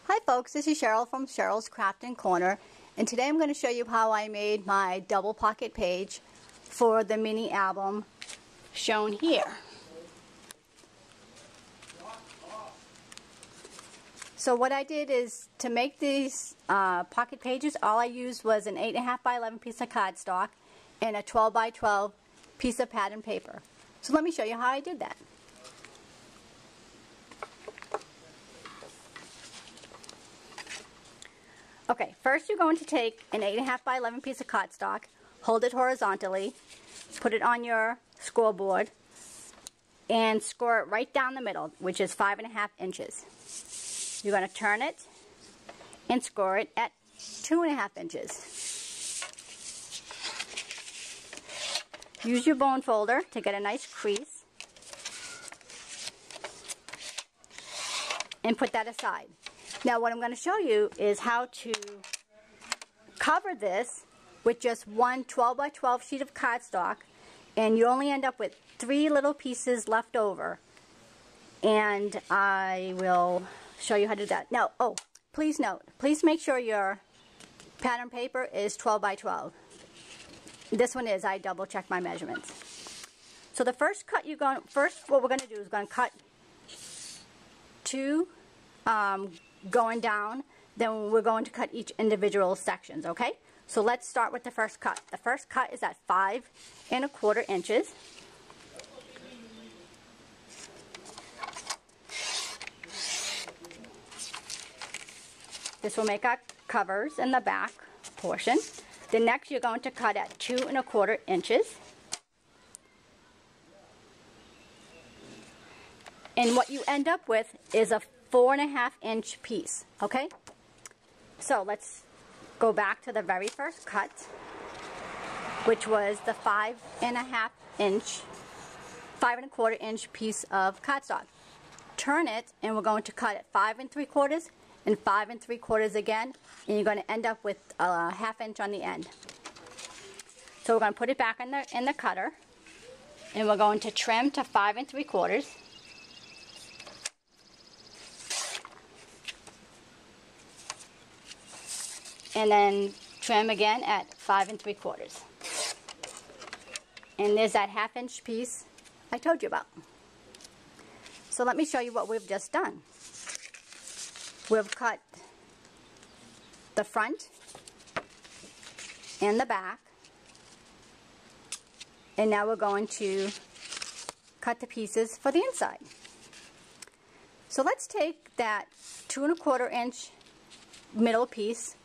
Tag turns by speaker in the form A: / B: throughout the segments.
A: Hi folks, this is Cheryl from Cheryl's Crafting Corner, and today I'm going to show you how I made my double pocket page for the mini album shown here. So what I did is, to make these pocket pages, all I used was an 8.5 by 11 piece of cardstock and a 12 by 12 piece of pattern paper. So let me show you how I did that. Okay, first you're going to take an 8.5 by 11 piece of cardstock, hold it horizontally, put it on your scoreboard, and score it right down the middle, which is 5.5 inches. You're going to turn it and score it at 2.5 inches. Use your bone folder to get a nice crease and put that aside. Now what I'm going to show you is how to cover this with just one 12 by 12 sheet of cardstock, and you only end up with 3 little pieces left over. And I will show you how to do that. Now, please note, please make sure your pattern paper is 12 by 12. This one is. I double checked my measurements. So the first cut what we're going to do is going to cut 2 going down, then we're going to cut each individual sections, okay? So let's start with the first cut. The first cut is at 5.25 inches. This will make our covers in the back portion. The next you're going to cut at 2.25 inches. And what you end up with is a 4.5 inch piece, okay? So let's go back to the very first cut, which was the 5.25 inch piece of cardstock. Turn it, and we're going to cut at 5 3/4 and 5 3/4 again, and you're going to end up with a 1/2 inch on the end. So we're going to put it back in the cutter, and we're going to trim to 5 3/4. And then trim again at 5 3/4. And there's that 1/2 inch piece I told you about. So let me show you what we've just done. We've cut the front and the back, and now we're going to cut the pieces for the inside. So let's take that 2.25 inch middle piece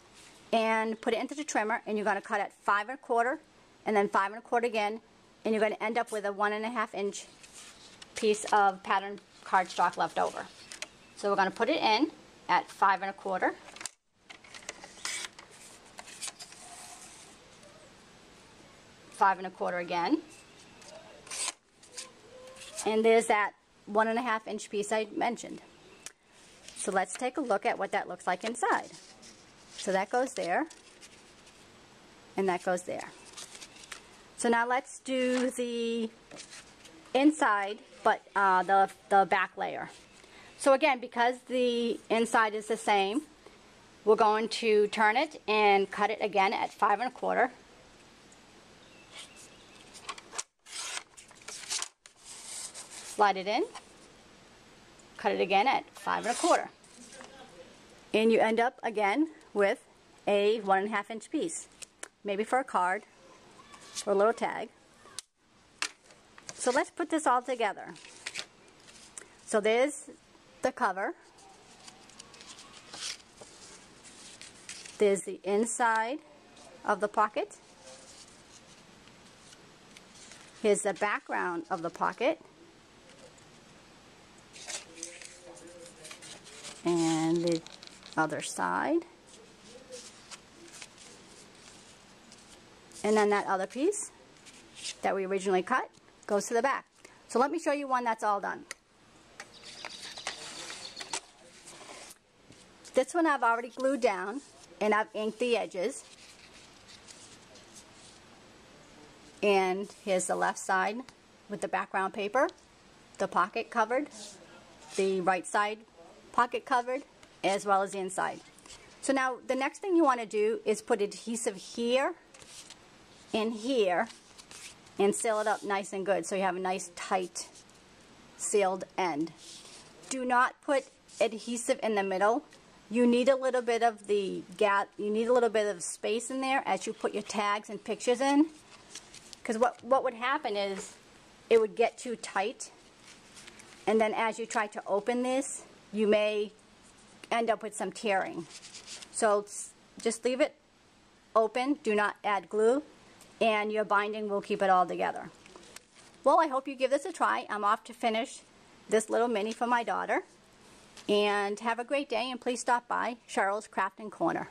A: and put it into the trimmer, and you're going to cut at 5 1/4 and then 5 1/4 again, and you're going to end up with a 1.5 inch piece of pattern cardstock left over. So we're going to put it in at 5 1/4, 5 1/4 again, and there's that 1.5 inch piece I mentioned. So let's take a look at what that looks like inside. So that goes there, and that goes there. So now let's do the inside, but the back layer. So again, because the inside is the same, we're going to turn it and cut it again at 5 1/4. Slide it in, cut it again at 5 1/4. And you end up again with a 1.5 inch piece, maybe for a card or a little tag. So let's put this all together. So there's the cover, there's the inside of the pocket, here's the background of the pocket, and the other side, and then that other piece that we originally cut goes to the back. So let me show you one that's all done. This one I've already glued down, and I've inked the edges. And here's the left side with the background paper, the pocket covered, the right side pocket covered, as well as the inside. So now the next thing you want to do is put adhesive here and here and seal it up nice and good so you have a nice tight sealed end. Do not put adhesive in the middle. You need a little bit of the gap, you need a little bit of space in there as you put your tags and pictures in, because what would happen is it would get too tight, and then as you try to open this you may end up with some tearing. So just leave it open, do not add glue, and your binding will keep it all together. Well, I hope you give this a try. I'm off to finish this little mini for my daughter. And have a great day, and please stop by Cheryl's Crafting Corner.